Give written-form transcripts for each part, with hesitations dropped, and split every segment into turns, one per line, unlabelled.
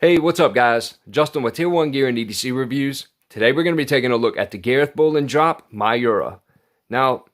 Hey, what's up guys? Justin with Tier 1 Gear and EDC Reviews. Today we're going to be taking a look at the Gareth Bull and Drop Miura. Now,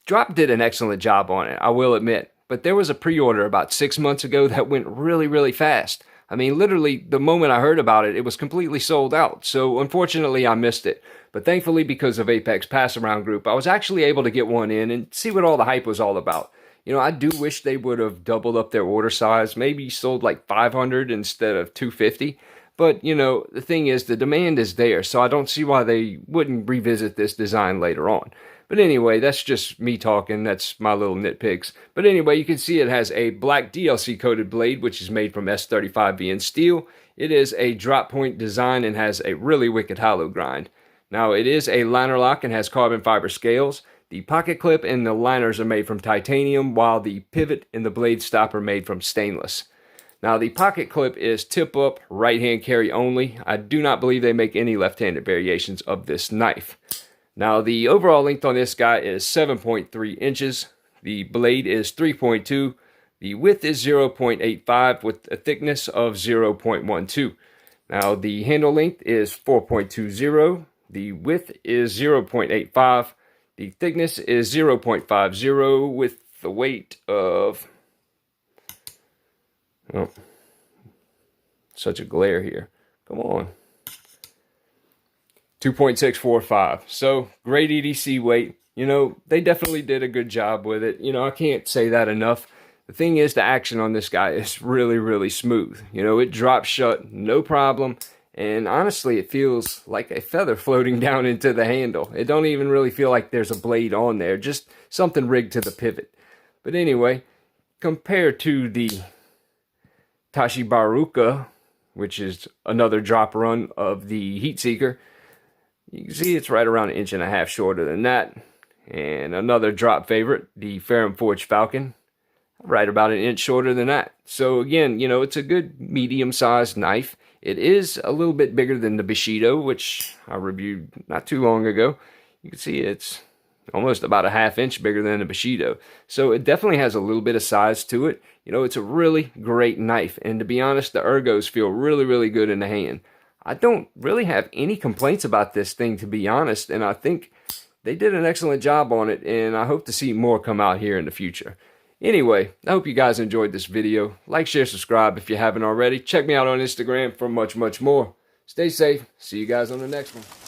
Drop did an excellent job on it, I will admit, but there was a pre-order about 6 months ago that went really fast. I mean, literally, the moment I heard about it, it was completely sold out, so unfortunately I missed it. But thankfully, because of Apex Pass-Around Group, I was actually able to get one in and see what all the hype was all about. You know, I do wish they would have doubled up their order size, maybe sold like 500 instead of 250. But, you know, the thing is, the demand is there, so I don't see why they wouldn't revisit this design later on. But anyway, that's just me talking, that's my little nitpicks. But anyway, you can see it has a black DLC-coated blade, which is made from S35VN steel. It is a drop point design and has a really wicked hollow grind. Now, it is a liner lock and has carbon fiber scales. The pocket clip and the liners are made from titanium, while the pivot and the blade stop are made from stainless. Now, the pocket clip is tip-up, right-hand carry only. I do not believe they make any left-handed variations of this knife. Now, the overall length on this guy is 7.3 inches. The blade is 3.2. The width is 0.85 with a thickness of 0.12. Now, the handle length is 4.20. The width is 0.85. The thickness is 0.50 with the weight of, oh, such a glare here. Come on. 2.645. So, great EDC weight. You know, they definitely did a good job with it. You know, I can't say that enough. The thing is, the action on this guy is really smooth. You know, it drops shut, no problem. And honestly, it feels like a feather floating down into the handle. It don't even really feel like there's a blade on there, just something rigged to the pivot. But anyway, compared to the Tashibaruka, which is another drop run of the Heat Seeker, you can see it's right around 1.5 inches shorter than that. And another drop favorite, the Ferrum Forged Falcon, right about 1 inch shorter than that. So again, you know, it's a good medium-sized knife. It is a little bit bigger than the Bushido, which I reviewed not too long ago. You can see it's almost about 1/2 inch bigger than the Bushido. So it definitely has a little bit of size to it. You know, it's a really great knife. And to be honest, the ergos feel really good in the hand. I don't really have any complaints about this thing, to be honest. And I think they did an excellent job on it. And I hope to see more come out here in the future. Anyway, I hope you guys enjoyed this video. Like, share, subscribe if you haven't already. Check me out on Instagram for much more. Stay safe. See you guys on the next one.